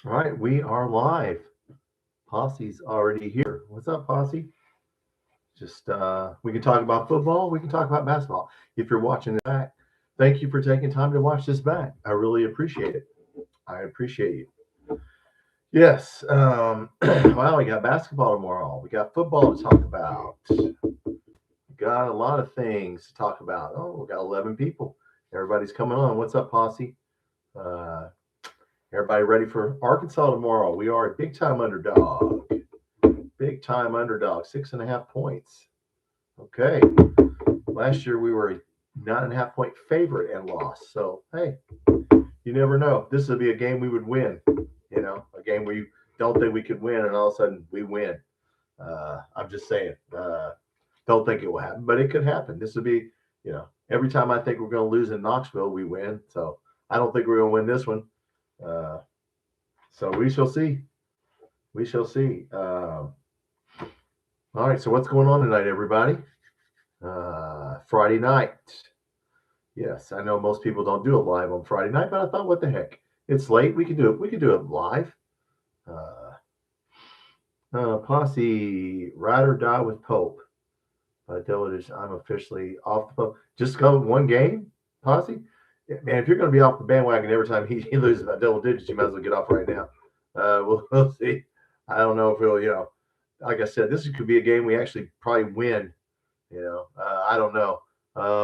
All right, we are live. Posse's already here. What's up, Posse? Just we can talk about football. We can talk about basketball. If you're watching this back, thank you for taking time to watch this back. I really appreciate it. I appreciate you. Yes. Well, we got basketball tomorrow. We got football to talk about. We got a lot of things to talk about. Oh, we got 11 people. Everybody's coming on. What's up, Posse? Uh, Everybody ready for Arkansas tomorrow? We are a big time underdog. Big time underdog, 6.5 points. Okay. Last year we were a 9.5 point favorite and lost. So, hey, you never know. This would be a game we would win. A game we don't think we could win, and all of a sudden we win. I'm just saying. Don't think it will happen, but it could happen. This would be, every time I think we're going to lose in Knoxville, we win. So I don't think we're going to win this one. So we shall see. We shall see. All right. So what's going on tonight, everybody? Friday night. Yes, I know most people don't do it live on Friday night, but I thought, what the heck? It's late. We can do it. We can do it live. Posse, ride or die with Pope. I'm officially off the Pope. Just go one game, Posse. Man, if you're going to be off the bandwagon every time he loses by double digits, you might as well get off right now. We'll see. I don't know if he'll, like I said, this could be a game we actually probably win. I don't know.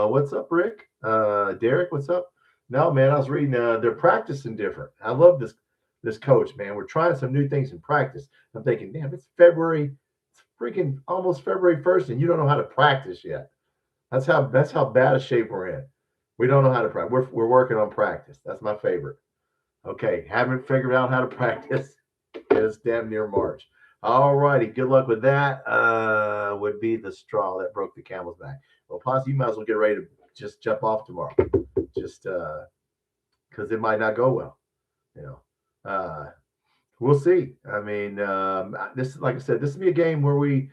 What's up, Rick? Derek, what's up? No, man, I was reading. They're practicing different. I love this coach, man. We're trying some new things in practice. I'm thinking, damn, it's February. It's freaking almost February 1st, and you don't know how to practice yet. That's how bad a shape we're in. We don't know how to practice. We're working on practice. That's my favorite. Okay, haven't figured out how to practice. It's damn near March. All righty, good luck with that. Would be the straw that broke the camel's back. Well, Posse, you might as well get ready to just jump off tomorrow, just because it might not go well. We'll see. I mean, this, like I said, this would be a game where we,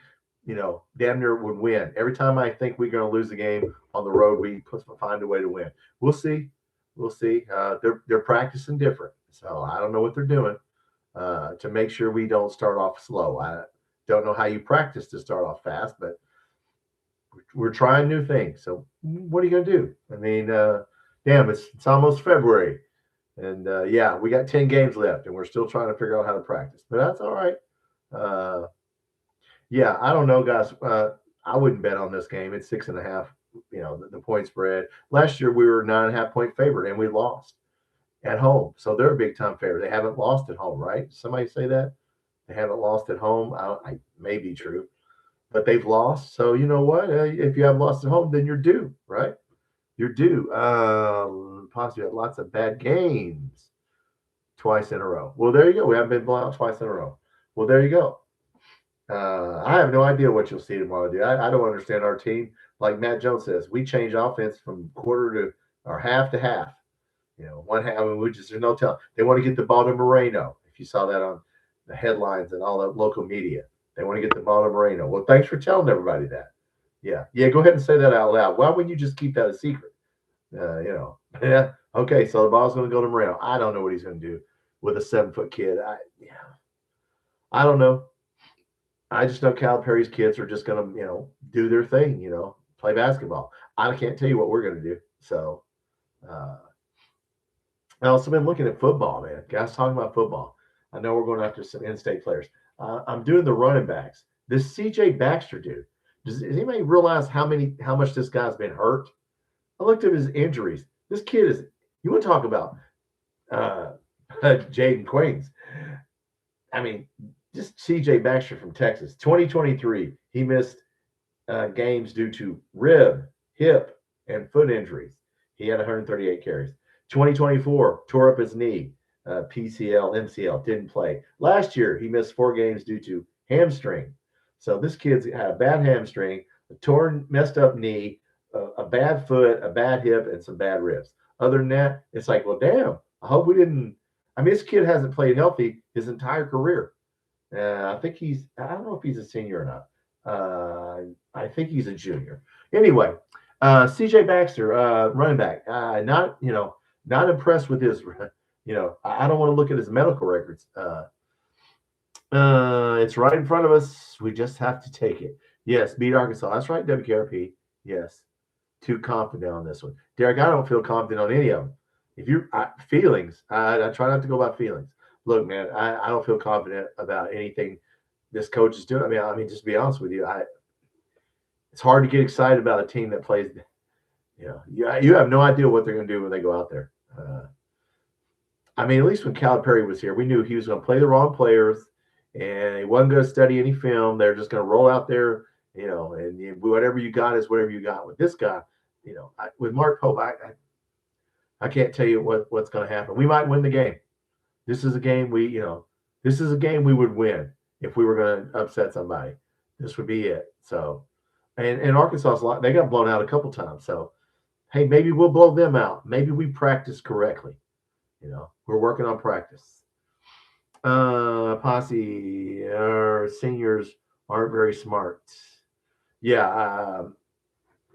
damn near would win. Every time I think we're going to lose a game on the road, we find a way to win. We'll see. We'll see. They're practicing different, so I don't know what they're doing to make sure we don't start off slow. I don't know how you practice to start off fast, but we're trying new things. So what are you going to do? I mean, damn, it's almost February. And yeah, we got 10 games left, and we're still trying to figure out how to practice. But that's all right. Yeah, I don't know, guys. I wouldn't bet on this game. It's 6.5. The point spread. Last year we were 9.5 point favorite, and we lost at home. So they're a big time favorite. They haven't lost at home, right? Somebody say that they haven't lost at home. I may be true, but they've lost. So you know what? If you have lost at home, then you're due, right? You're due. Possibly had lots of bad games twice in a row. Well, there you go. We haven't been blown out twice in a row. Well, there you go. I have no idea what you'll see tomorrow, dude. I don't understand our team. Like Matt Jones says, we change offense from quarter to or half to half. One half, there's no telling. They want to get the ball to Moreno. If you saw that on the headlines and all the local media, they want to get the ball to Moreno. Well, thanks for telling everybody that. Yeah. Go ahead and say that out loud. Why wouldn't you just keep that a secret? Yeah. Okay, so the ball's going to go to Moreno. I don't know what he's going to do with a 7-foot kid. I don't know. I just know Calipari's kids are just going to, do their thing, play basketball. I can't tell you what we're going to do. So, I also been looking at football, man. Guys talking about football. I know we're going after some in-state players. I'm doing the running backs. This C.J. Baxter dude. Does anybody realize how much this guy's been hurt? I looked at his injuries. This kid is. You want to talk about Jaden Quains? I mean, just C.J. Baxter from Texas. 2023, he missed games due to rib, hip, and foot injuries. He had 138 carries. 2024, tore up his knee, PCL, MCL, didn't play. Last year, he missed 4 games due to hamstring. So this kid's had a bad hamstring, a torn, messed up knee, a bad foot, a bad hip, and some bad ribs. Other than that, it's like, well, damn, I hope we didn't. I mean, this kid hasn't played healthy his entire career. I don't know if he's a senior or not. I think he's a junior. Anyway, CJ Baxter, running back, not impressed with his I don't want to look at his medical records. It's right in front of us. We just have to take it. Yes, beat Arkansas. That's right, WKRP. Yes. Too confident on this one. Derek, I don't feel confident on any of them. If you feelings, I try not to go by feelings. Look, man, I don't feel confident about anything this coach is doing. I mean, just to be honest with you, it's hard to get excited about a team that plays. You have no idea what they're going to do when they go out there. At least when Calipari was here, we knew he was going to play the wrong players, and he wasn't going to study any film. They're just going to roll out there, and whatever you got is whatever you got. With this guy, with Mark Pope, I can't tell you what's going to happen. We might win the game. This is a game we would win if we were going to upset somebody. This would be it. So, and Arkansas, they got blown out a couple times. So, hey, maybe we'll blow them out. Maybe we practice correctly. We're working on practice. Posse, our seniors aren't very smart. Yeah,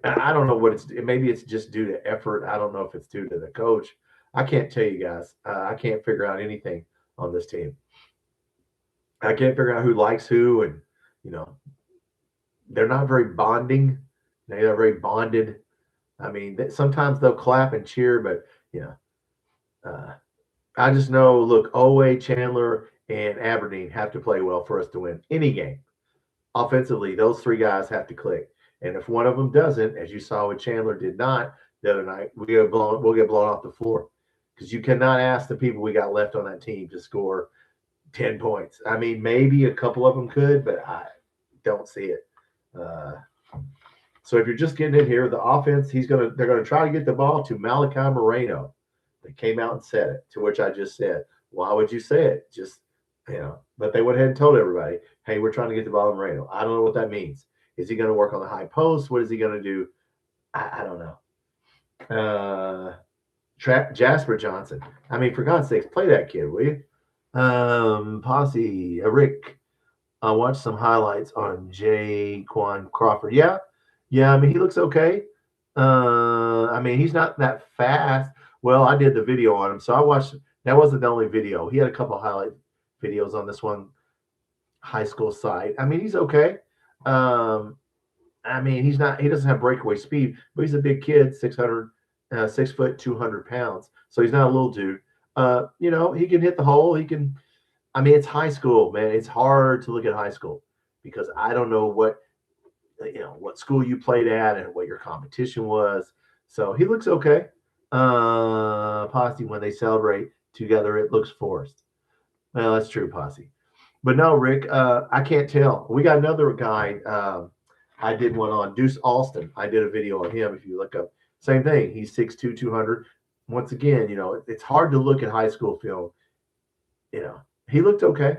I don't know what maybe it's just due to effort. I don't know if it's due to the coach. I can't tell you guys. I can't figure out anything on this team. I can't figure out who likes who, and they're not very bonding. They're very bonded. Sometimes they'll clap and cheer, but I just know. Look, Owe, Chandler, and Aberdeen have to play well for us to win any game. Offensively, those three guys have to click. And if one of them doesn't, as you saw with Chandler did not the other night, we'll get blown off the floor, because you cannot ask the people we got left on that team to score 10 points. Maybe a couple of them could, but I don't see it. So if you're just getting in here, the offense, they're going to try to get the ball to Malachi Moreno. They came out and said it, to which I just said, why would you say it? Just, but they went ahead and told everybody, hey, we're trying to get the ball to Moreno. I don't know what that means. Is he going to work on the high post? What is he going to do? I don't know. Jasper Johnson. For God's sakes, play that kid, will you? Posse, Rick. I watched some highlights on Jaquan Crawford. Yeah. He looks okay. He's not that fast. Well, I did the video on him, so I watched. That wasn't the only video. He had a couple highlight videos on this one high school site. He's okay. He's not. He doesn't have breakaway speed, but he's a big kid, 6 foot, 200 pounds. So he's not a little dude. He can hit the hole. He can. It's high school, man. It's hard to look at high school because I don't know what school you played at and what your competition was. So he looks okay. Posse, when they celebrate together, it looks forced. Well, that's true, Posse. But no, Rick, I can't tell. We got another guy. I did one on Deuce Alston. I did a video on him. If you look up, same thing. He's 6'2", 200. Once again, it's hard to look at high school film. He looked okay.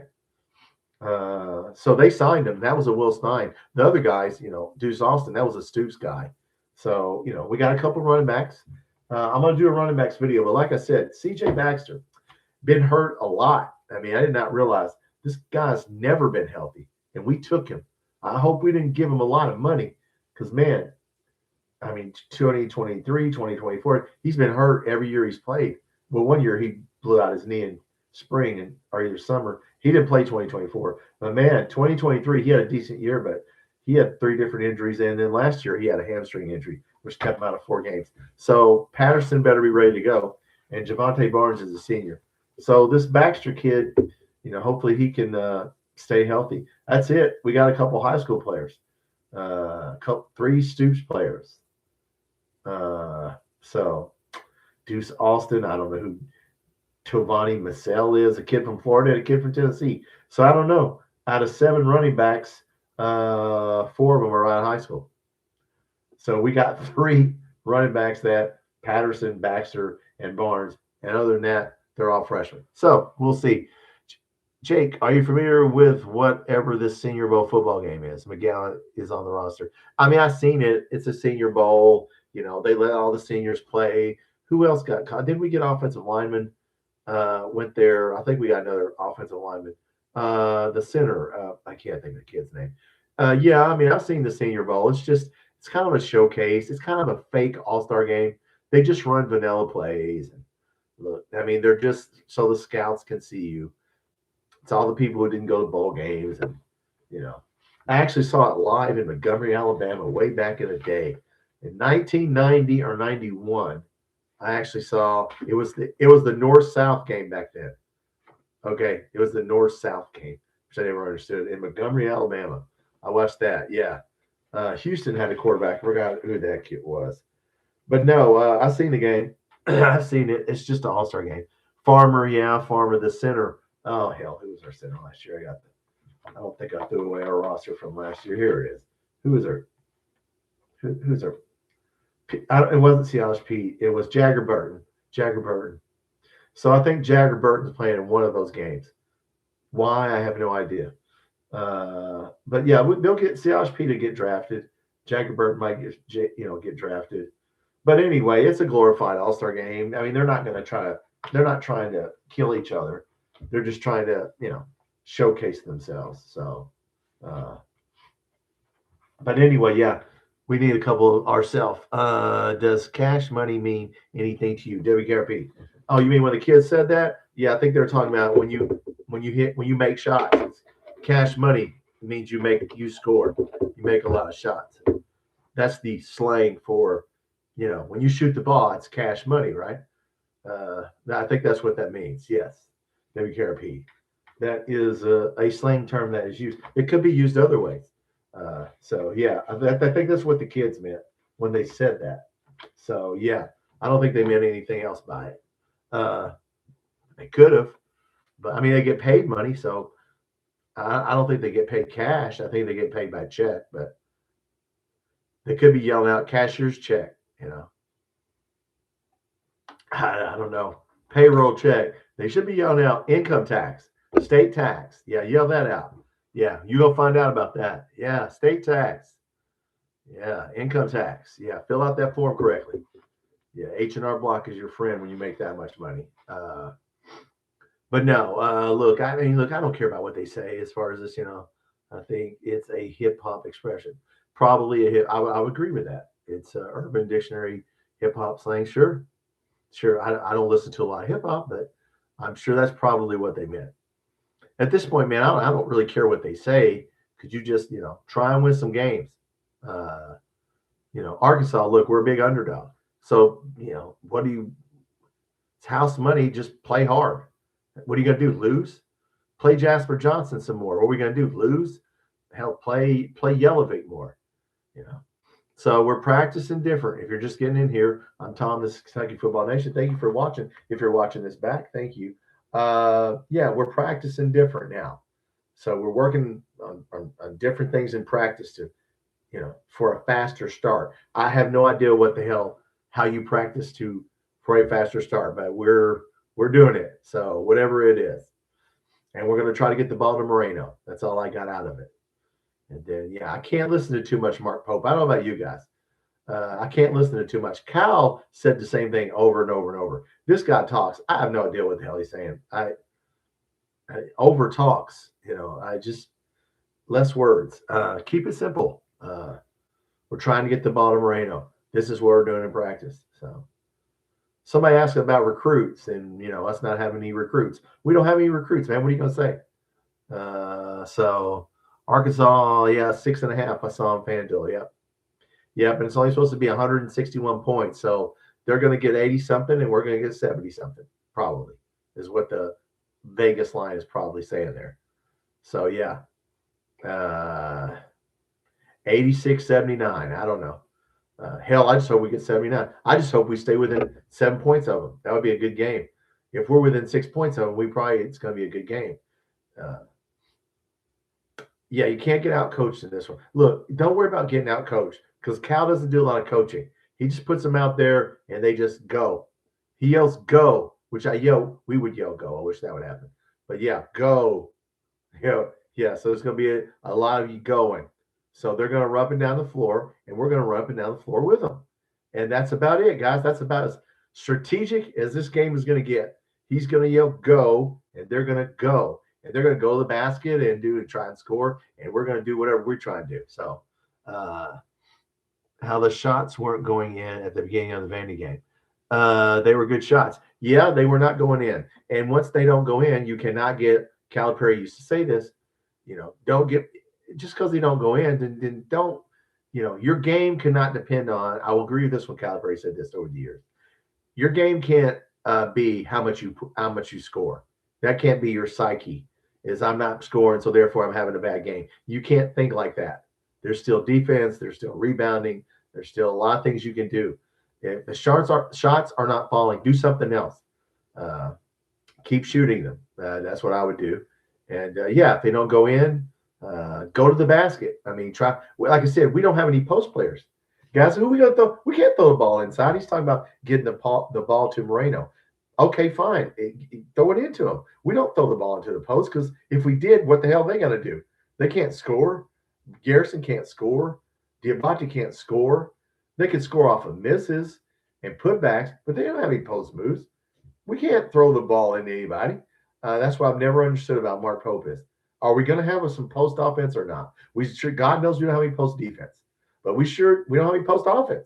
So they signed him. That was a Will Stein. The other guys, Deuce Alston, that was a Stoops guy. So, we got a couple running backs. I'm going to do a running backs video. But like I said, C.J. Baxter, been hurt a lot. I did not realize this guy's never been healthy. And we took him. I hope we didn't give him a lot of money because, man, 2023, 2024, he's been hurt every year he's played. Well, one year he blew out his knee in spring or either summer. He didn't play 2024. But, man, 2023, he had a decent year, but he had 3 different injuries. And then last year he had a hamstring injury, which kept him out of 4 games. So Patterson better be ready to go. And Javante Barnes is a senior. So this Baxter kid, hopefully he can stay healthy. That's it. We got a couple high school players, 3 Stoops players. So Deuce Alston, I don't know who Tovani Massell is, a kid from Florida and a kid from Tennessee. So I don't know. Out of 7 running backs, 4 of them are out of high school. So we got 3 running backs that Patterson, Baxter, and Barnes. And other than that, they're all freshmen. So we'll see. Jake, are you familiar with whatever this Senior Bowl football game is? McGowan is on the roster. I've seen it. It's a Senior Bowl. They let all the seniors play. Who else got caught? Didn't we get offensive linemen? Went there. I think we got another offensive lineman. The center, I can't think of the kid's name. I've seen the Senior Bowl. It's kind of a showcase. It's kind of a fake all-star game. They just run vanilla plays. And, Look, I mean, they're just so the scouts can see you. It's all the people who didn't go to bowl games, and you know, I actually saw it live in Montgomery, Alabama, way back in the day, in 1990 or 91. I actually saw it was the North South game back then. Okay, it was the North South game, which I never understood in Montgomery, Alabama. I watched that. Yeah, Houston had a quarterback. I forgot who that kid was, but no, I've seen the game. I've seen it. It's just an all-star game. Farmer, yeah, Farmer, the center. Oh hell, who was our center last year? I don't think I threw away our roster from last year. Here it is. Who is our? Who's our? It wasn't Siage Pete. It was Jagger Burton. Jagger Burton. So I think Jagger Burton's playing in one of those games. Why I have no idea. But yeah, they'll get Siage Pete to get drafted. Jagger Burton might get drafted. But anyway, it's a glorified All-Star game. I mean, they're not trying to kill each other. They're just trying to, showcase themselves. So, but anyway, yeah, we need a couple ourselves. Does cash money mean anything to you, WKRP? Oh, you mean when the kids said that? Yeah, I think they're talking about when you make shots. Cash money means you score. You make a lot of shots. That's the slang for, when you shoot the ball, it's cash money, right? I think that's what that means. Yes, WKRP. That is a slang term that is used. It could be used other ways. So yeah, I think that's what the kids meant when they said that. So yeah, I don't think they meant anything else by it. They could have, but I mean, they get paid money, so I don't think they get paid cash. I think they get paid by check, but they could be yelling out cashier's check. I don't know. Payroll check. They should be yelling out income tax, state tax. Yeah, yell that out. Yeah, you go find out about that. Yeah, state tax. Yeah, income tax. Yeah, fill out that form correctly. Yeah, H&R Block is your friend when you make that much money. But no, look, I don't care about what they say as far as this. I think it's a hip hop expression. Probably a hip. I would agree with that. It's Urban Dictionary hip hop slang. Sure. I don't listen to a lot of hip hop, but I'm sure that's probably what they meant. At this point, man, I don't really care what they say. Could you just try and win some games? Arkansas. Look, we're a big underdog. So what do you? It's house money. Just play hard. What are you gonna do? Lose? Play Jasper Johnson some more. What are we gonna do? Lose? Hell, play Yellowvic more. So we're practicing different. If you're just getting in here, I'm Tom, this is Kentucky Football Nation. Thank you for watching. If you're watching this back, thank you. Yeah, we're practicing different now. So we're working on different things in practice to, for a faster start. I have no idea how you practice for a faster start, but we're doing it. So whatever it is. And we're going to try to get the ball to Moreno. That's all I got out of it. And then, yeah, I can't listen to too much Mark Pope. I don't know about you guys. I can't listen to too much. Cal said the same thing over and over and over. This guy talks. I have no idea what the hell he's saying. I over talks. I just less words. Keep it simple. We're trying to get the ball to Moreno. This is what we're doing in practice. So somebody asked about recruits and, us not having any recruits. We don't have any recruits, man. What are you going to say? So Arkansas, yeah, 6.5. I saw on FanDuel. Yep. Yep. And it's only supposed to be 161 points. So they're going to get 80 something and we're going to get 70 something, probably, is what the Vegas line is probably saying there. So, yeah. 86-79. I don't know. Hell, I just hope we get 79. I just hope we stay within 7 points of them. That would be a good game. If we're within 6 points of them, it's going to be a good game. Yeah, you can't get out coached in this one. Look, don't worry about getting out coached because Cal doesn't do a lot of coaching. He just puts them out there and they just go. He yells go, which we would yell go. I wish that would happen. But yeah, go. Yeah, so there's going to be a lot of you going. So they're going to run up and down the floor, and we're going to run up and down the floor with them. And that's about it, guys. That's about as strategic as this game is going to get. He's going to yell go, and they're going to go. And they're going to go to the basket and try and score, and we're going to do whatever we're trying to do. So how the shots weren't going in at the beginning of the Vandy game. They were good shots. Yeah, they were not going in. And once they don't go in, you cannot get, Calipari used to say this, don't get, just because they don't go in, then don't, your game cannot depend on, I will agree with this when Calipari said this over the years. Your game can't be how much you score. That can't be your psyche. Is I'm not scoring, so therefore I'm having a bad game. You can't think like that. There's still defense. There's still rebounding. There's still a lot of things you can do. If the shots are not falling, do something else. Uh, Keep shooting them. That's what I would do. And yeah, if they don't go in, go to the basket. I mean, try. Like I said, we don't have any post players. Guys, who we gonna throw? We can't throw the ball inside. He's talking about getting the ball to Moreno. Okay, fine. Throw it into him. We don't throw the ball into the post because if we did, what the hell are they gonna do? They can't score. Garrison can't score. Diabate can't score. They can score off of misses and putbacks, but they don't have any post moves. We can't throw the ball into anybody. That's what I've never understood about Mark Popis. Are we going to have some post offense or not? God knows we don't have any post defense, but we don't have any post offense.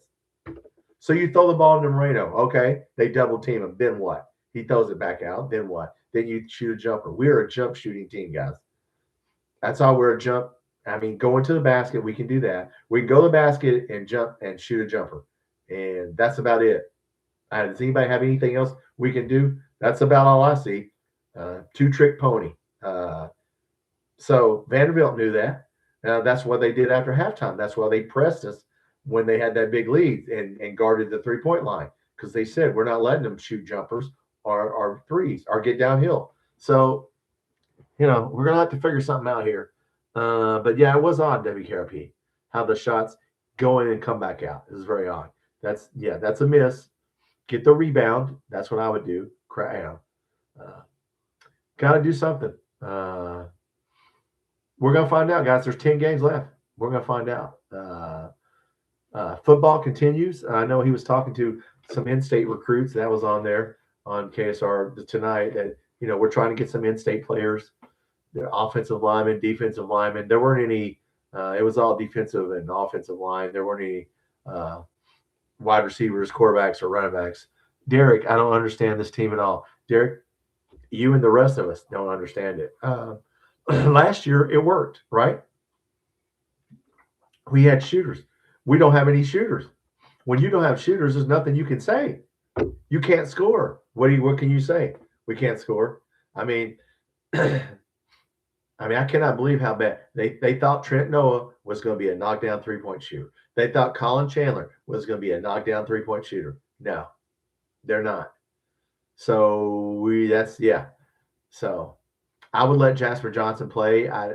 So you throw the ball into Moreno. Okay, they double team him. Then what? He throws it back out. Then what? Then you shoot a jumper. We're a jump shooting team, guys. That's all we're a jump. I mean, going to the basket, we can do that. We can go to the basket and jump and shoot a jumper, and that's about it. Does anybody have anything else we can do? That's about all I see. Two-trick pony. So Vanderbilt knew that. That's what they did after halftime. That's why they pressed us when they had that big lead and guarded the three-point line because they said we're not letting them shoot jumpers or threes or get downhill. So, we're going to have to figure something out here. But, yeah, it was odd, WKRP, how the shots go in and come back out. It was very odd. That's a miss. Get the rebound. That's what I would do. Got to do something. We're going to find out, guys. There's 10 games left. We're going to find out. Football continues. I know he was talking to some in-state recruits. That was on there on KSR tonight that, we're trying to get some in-state players, the offensive linemen, defensive linemen. There weren't any. It was all defensive and offensive line. There weren't any wide receivers, quarterbacks, or running backs. Derek, I don't understand this team at all. Derek, you and the rest of us don't understand it. Last year, it worked, right? We had shooters. We don't have any shooters. When you don't have shooters, there's nothing you can say. You can't score. What can you say? We can't score. I mean, I cannot believe how bad they thought Trent Noah was going to be a knockdown three-point shooter. They thought Colin Chandler was going to be a knockdown three-point shooter. No, they're not. So So I would let Jasper Johnson play. I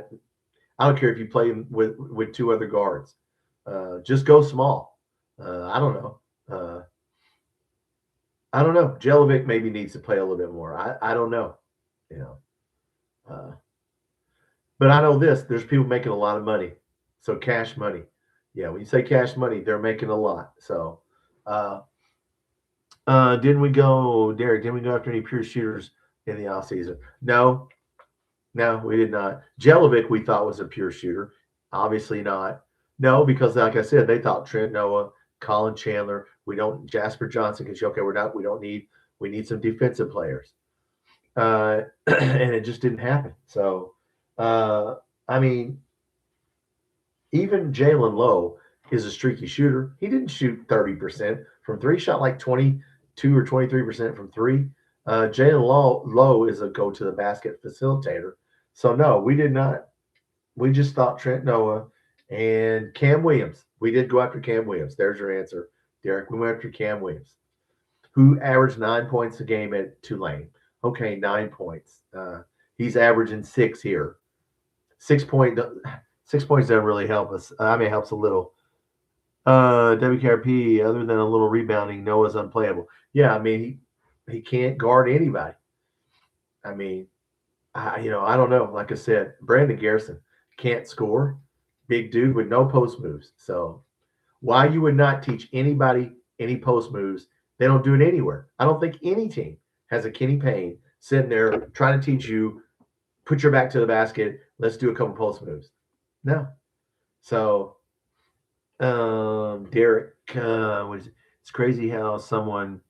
don't care if you play him with two other guards. Just go small. I don't know. I don't know. Jelovic maybe needs to play a little bit more. I don't know. But I know this. There's people making a lot of money. So cash money. Yeah, when you say cash money, they're making a lot. So didn't we go, Derek, didn't we go after any pure shooters in the offseason? No, we did not. Jelovic we thought was a pure shooter. Obviously not. No, because like I said, they thought Trent Noah, Colin Chandler, Jasper Johnson can show, okay, we need some defensive players. And it just didn't happen. So, even Jalen Lowe is a streaky shooter. He didn't shoot 30% from three, shot like 22 or 23% from three. Jalen Lowe is a go to the basket facilitator. So no, we did not. We just thought Trent Noah and Cam Williams. We did go after Cam Williams. There's your answer, Derek. We went after Cam Williams, who averaged 9 points a game at Tulane. Okay, 9 points. He's averaging 6 here. 6 points doesn't really help us. It helps a little. WKRP, other than a little rebounding, Noah's unplayable. Yeah, he can't guard anybody. I don't know. Like I said, Brandon Garrison can't score. Big dude with no post moves. So why you would not teach anybody any post moves? They don't do it anywhere. I don't think any team has a Kenny Payne sitting there trying to teach you, put your back to the basket, let's do a couple post moves. No. So, Derek, it's crazy how someone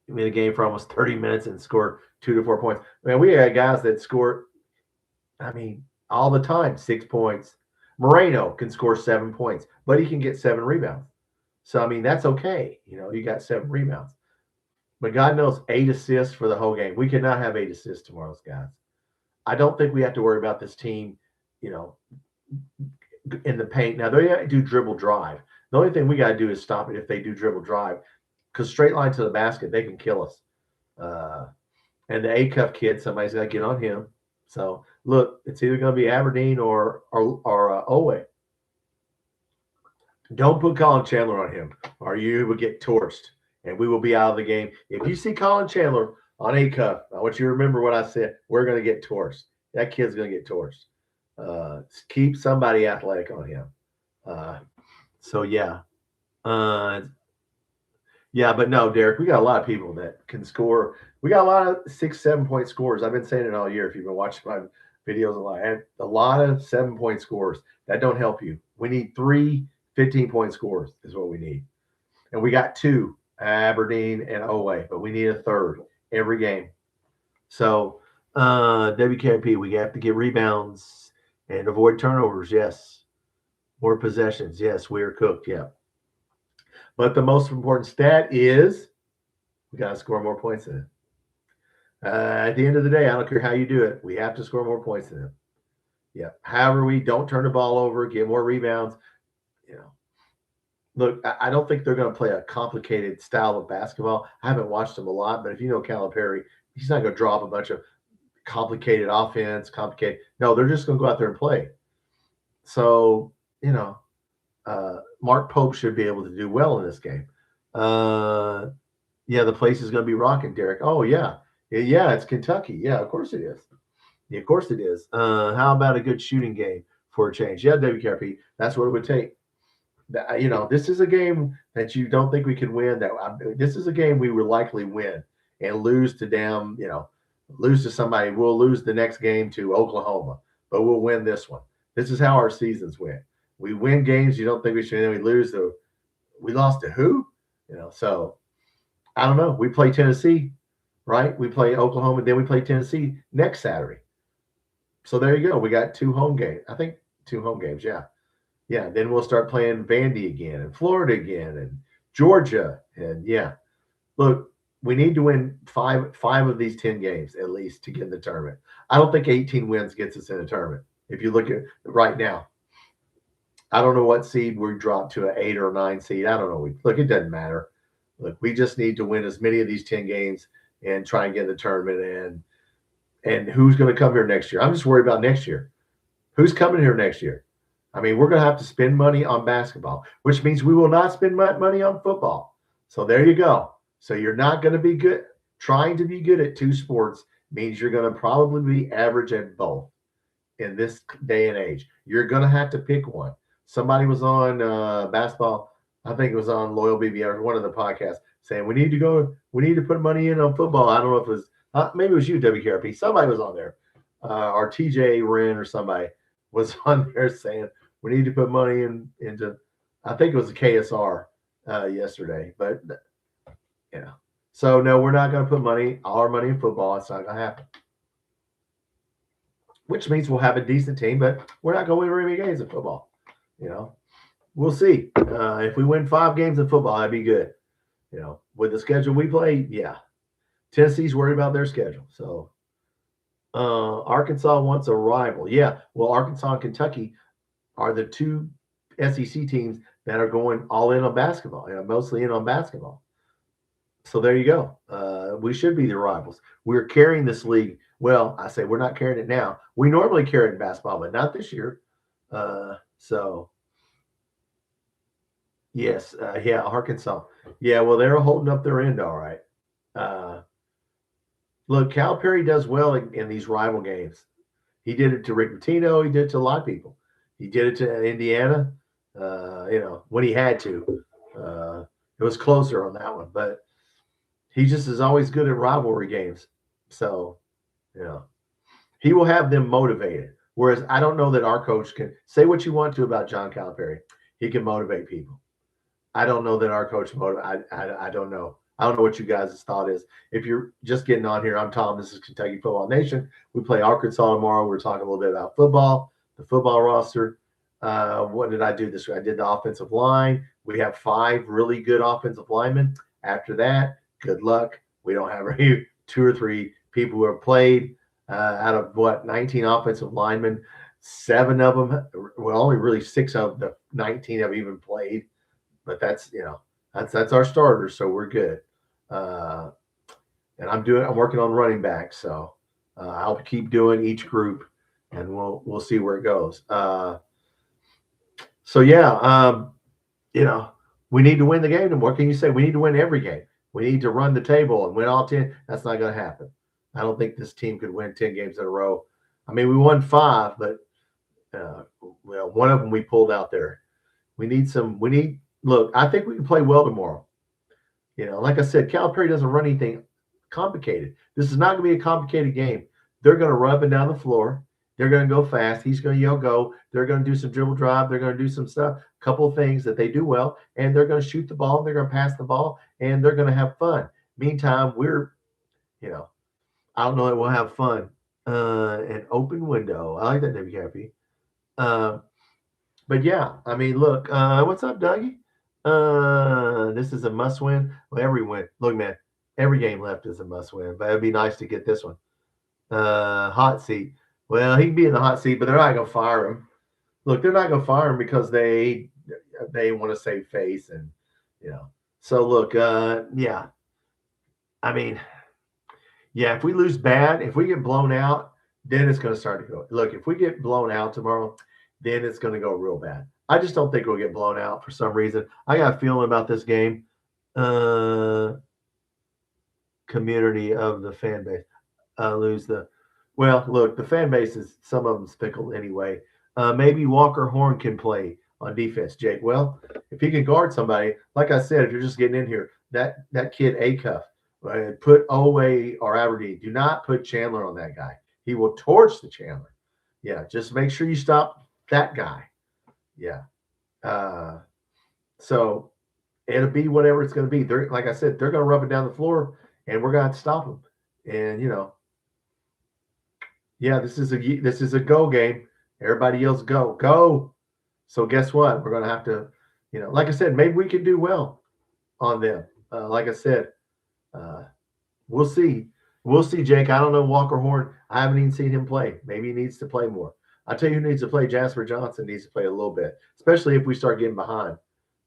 in a game for almost 30 minutes and score 2 to 4 points. Man, we had guys that score, I mean, all the time, 6 points. Moreno can score 7 points, but he can get 7 rebounds. So, I mean, that's okay. You got 7 rebounds. But God knows 8 assists for the whole game. We cannot have 8 assists tomorrow, guys. I don't think we have to worry about this team, you know, in the paint. Now, they do dribble drive. The only thing we got to do is stop it if they do dribble drive, because straight line to the basket, they can kill us. And the A-Cuff kid, somebody's got to get on him. So, look, it's either going to be Aberdeen or Owe. Don't put Colin Chandler on him, or you will get torched, and we will be out of the game. If you see Colin Chandler on A-Cuff, I want you to remember what I said. We're going to get torched. That kid's going to get torched. Keep somebody athletic on him. So, yeah. Yeah, but no, Derek, we got a lot of people that can score. We got a lot of 6, 7 point scorers. I've been saying it all year. If you've been watching my videos a lot of 7 point scorers. That don't help you. We need 3 15-point scorers is what we need. And we got 2, Aberdeen and Owe, but we need a third every game. So, WKP, we have to get rebounds and avoid turnovers. Yes. More possessions. Yes, we are cooked. Yeah. But the most important stat is we got to score more points than it. At the end of the day, I don't care how you do it. We have to score more points than them. Yeah. However, we don't turn the ball over, get more rebounds. Look, I don't think they're going to play a complicated style of basketball. I haven't watched them a lot, but if you know Calipari, he's not going to drop a bunch of complicated offense, No, they're just going to go out there and play. So, Mark Pope should be able to do well in this game. Yeah, the place is going to be rocking, Derek. Oh, yeah. Yeah, it's Kentucky. Yeah, of course it is. Yeah, of course it is. How about a good shooting game for a change? Yeah, WKRP, that's what it would take. This is a game that you don't think we could win. This is a game we would likely win and lose to lose to somebody. We'll lose the next game to Oklahoma, but we'll win this one. This is how our seasons win. We win games you don't think we should, and then we lose we lost to who? So I don't know. We play Tennessee, right? We play Oklahoma, then we play Tennessee next Saturday. So there you go. We got 2 home games. I think 2 home games, yeah. Yeah, then we'll start playing Vandy again and Florida again and Georgia. And yeah, look, we need to win five of these 10 games at least to get in the tournament. I don't think 18 wins gets us in the tournament. If you look at right now, I don't know what seed we dropped to an 8 or 9 seed. I don't know. Look, it doesn't matter. Look, we just need to win as many of these 10 games and try and get in the tournament. And who's going to come here next year? I'm just worried about next year. Who's coming here next year? I mean, we're going to have to spend money on basketball, which means we will not spend money on football. So there you go. So you're not going to be good. Trying to be good at 2 sports means you're going to probably be average at both in this day and age. You're going to have to pick one. Somebody was on basketball. I think it was on Loyal BB or one of the podcasts saying we need to put money in on football. I don't know if it was maybe it was you, WKRP. Somebody was on there, or TJ Wren or somebody was on there saying we need to put money into. I think it was the KSR yesterday, but yeah. So no, we're not going to put all our money in football. It's not going to happen. Which means we'll have a decent team, but we're not going to win very many games in football. We'll see. If we win 5 games in football, that'd be good. With the schedule we play, yeah. Tennessee's worried about their schedule. So Arkansas wants a rival. Yeah. Well, Arkansas and Kentucky are the 2 SEC teams that are going all in on basketball, mostly in on basketball. So there you go. We should be the rivals. We're carrying this league. Well, I say we're not carrying it now. We normally carry it in basketball, but not this year. So yes, yeah, Arkansas. Yeah, well, they're holding up their end all right. Look, Calipari does well in these rival games. He did it to Rick Pitino. He did it to a lot of people. He did it to Indiana, when he had to. It was closer on that one, but he just is always good at rivalry games. So, he will have them motivated. Whereas I don't know that our coach can say what you want to about John Calipari. He can motivate people. I don't know that our coach I don't know. I don't know what you guys' thought is. If you're just getting on here, I'm Tom. This is Kentucky Football Nation. We play Arkansas tomorrow. We're talking a little bit about football, the football roster. What did I do this week? I did the offensive line. We have 5 really good offensive linemen. After that, good luck. We don't have 2 or 3 people who have played out of 19 offensive linemen. 7 of them, well, only really 6 of the 19 have even played. But that's our starters, so we're good. And I'm working on running back, so I'll keep doing each group, and we'll see where it goes. We need to win the game. And what can you say? We need to win every game. We need to run the table and win all 10. That's not going to happen. I don't think this team could win 10 games in a row. I mean, we won 5, but one of them we pulled out there. Look, I think we can play well tomorrow. Like I said, Calipari doesn't run anything complicated. This is not going to be a complicated game. They're going to run up and down the floor. They're going to go fast. He's going to yell go. They're going to do some dribble drive. They're going to do some stuff, a couple of things that they do well, and they're going to shoot the ball. They're going to pass the ball, and they're going to have fun. Meantime, I don't know that we'll have fun. An open window. I like that, Debbie Cappy. But yeah, I mean, look, what's up, Dougie? This is a must win. Well, every win. Look, man, every game left is a must win, but it'd be nice to get this one. Hot seat. Well, he can be in the hot seat, but they're not going to fire him. Look, they're not going to fire him because they want to save face, and So look, yeah. I mean, yeah. If we lose bad, if we get blown out, then it's going to start to go. Look, if we get blown out tomorrow, then it's going to go real bad. I just don't think we'll get blown out for some reason. I got a feeling about this game. Community of the fan base lose the. Well, look, the fan base is some of them's fickle anyway. Maybe Walker Horn can play on defense, Jake. Well, if he can guard somebody, like I said, if you're just getting in here, that kid Acuff, put Owe or Aberdeen. Do not put Chandler on that guy. He will torch the Chandler. Yeah, just make sure you stop that guy. Yeah. So it'll be whatever it's going to be. Like I said, they're going to rub it down the floor, and we're going to have to stop them. And yeah, this is a go game. Everybody yells go, go. So guess what? We're going to have to, like I said, maybe we can do well on them. Like I said, we'll see. We'll see, Jake. I don't know Walker Horn. I haven't even seen him play. Maybe he needs to play more. I'll tell you who needs to play. Jasper Johnson needs to play a little bit, especially if we start getting behind.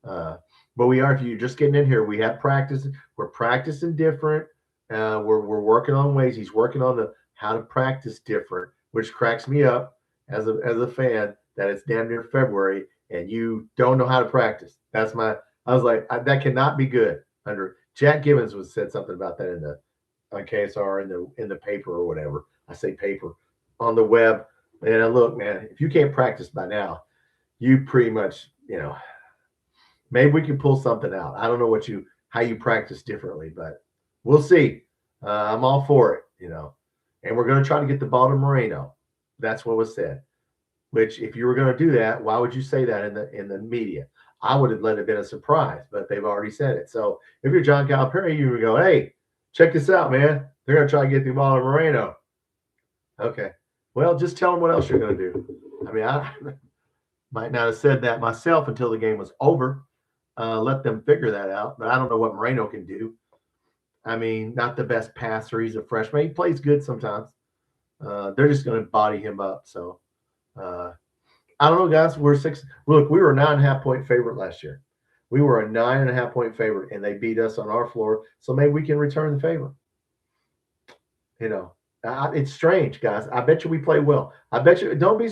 But if you're just getting in here, we have practice. We're practicing different. We're working on ways. He's working on how to practice different, which cracks me up as a fan that it's damn near February and you don't know how to practice. I was like, that cannot be good. Jack Gibbons said something about that on KSR in the paper or whatever. I say paper on the web. And look, man, if you can't practice by now, you pretty much, maybe we can pull something out. I don't know how you practice differently, but we'll see. I'm all for it, and we're going to try to get the ball to Moreno. That's what was said, which if you were going to do that, why would you say that in the media? I would have let it been a surprise, but they've already said it. So if you're John Calipari, you would go, hey, check this out, man. They're going to try to get the ball to Moreno. Okay. Well, just tell them what else you're going to do. I mean, I might not have said that myself until the game was over. Let them figure that out. But I don't know what Moreno can do. I mean, not the best passer. He's a freshman. He plays good sometimes. They're just going to body him up. So, I don't know, guys. Look, we were a 9.5-point favorite last year. We were a 9.5-point favorite, and they beat us on our floor. So maybe we can return the favor. It's strange, guys. I bet you we play well. I bet you don't be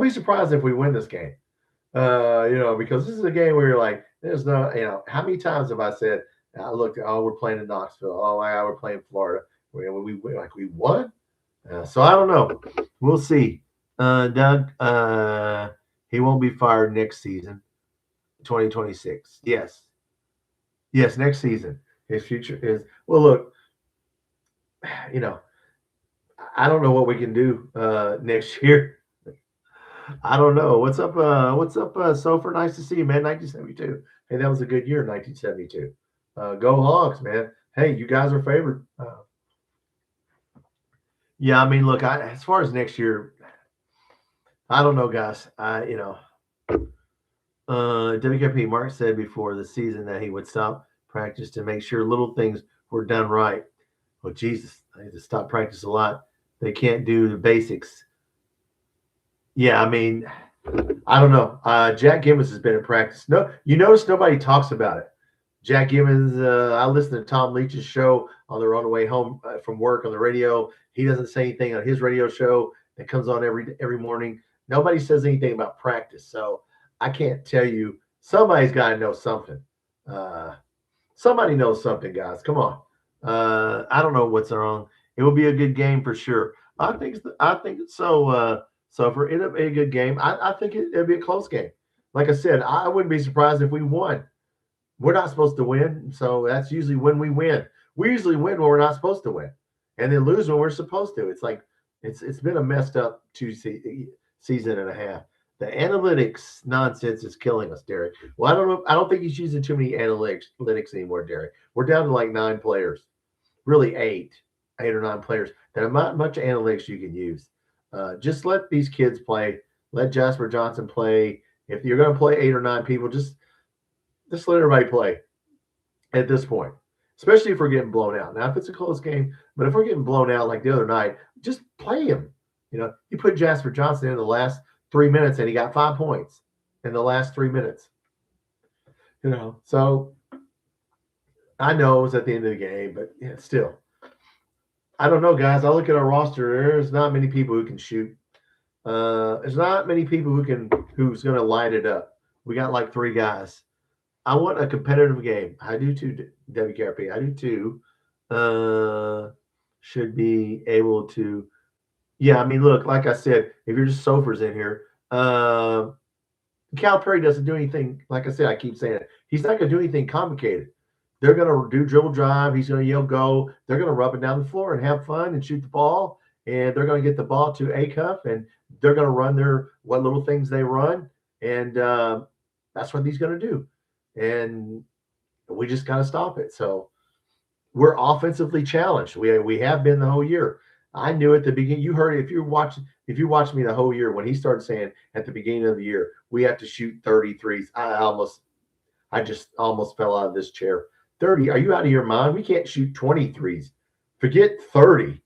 surprised if we win this game. Because this is a game where you're like, there's no, how many times have I said, I looked, we're playing in Knoxville. Oh, yeah, we're playing Florida. We won. So I don't know. We'll see. Doug, he won't be fired next season, 2026. Yes, next season. His future is look. I don't know what we can do next year. I don't know. What's up, Sofer? Nice to see you, man. 1972. Hey, that was a good year, 1972. Go Hogs, man. hey, you guys are favored. Yeah, I mean, look, as far as next year, I don't know, guys. WKP Mark said before the season that he would stop practice to make sure little things were done right. Well, Jesus, I need to stop practice a lot. They can't do the basics. Yeah, I mean, I don't know. Jack Gibbons has been in practice. No, you notice nobody talks about it. Jack Gibbons, I listened to Tom Leach's show on their own way home from work on the radio. He doesn't say anything on his radio show that comes on every morning. Nobody says anything about practice. So I can't tell you. Somebody's got to know something. Somebody knows something, guys. Come on. I don't know what's wrong. It will be a good game for sure. I think so. So for it'll be a good game. I think it'll be a close game. Like I said, I wouldn't be surprised if we won. We're not supposed to win, so that's usually when we win. We usually win when we're not supposed to win, and then lose when we're supposed to. It's like it's been a messed up season and a half. The analytics nonsense is killing us, Derek. Well, I don't know. I don't think he's using too many analytics anymore, Derek. We're down to like 9 players, really 8 or 9 players. There's not much analytics you can use. Just let these kids play. Let Jasper Johnson play. If you're going to play 8 or 9 people, just let everybody play at this point, especially if we're getting blown out. Now, if it's a close game, but if we're getting blown out like the other night, just play him. You put Jasper Johnson in the last 3 minutes and he got 5 points in the last 3 minutes. So I know it was at the end of the game, but yeah, still. I don't know, guys. I look at our roster. There's not many people who can shoot. There's not many people who's going to light it up. We got like 3 guys. I want a competitive game. I do too, WKRP. I do too. Should be able to. Yeah, I mean, look, like I said, if you're just sofers in here, Calipari doesn't do anything. Like I said, I keep saying it. He's not going to do anything complicated. They're going to do dribble drive. He's going to yell go. They're going to rub it down the floor and have fun and shoot the ball. And they're going to get the ball to A-Cuff, and they're going to run what little things they run. And that's what he's going to do. And we just got to stop it. So we're offensively challenged. We have been the whole year. I knew at the beginning. You heard it if you watched me the whole year when he started saying at the beginning of the year we have to shoot 33s. I just almost fell out of this chair. 30? Are you out of your mind? We can't shoot 23s. Forget 30.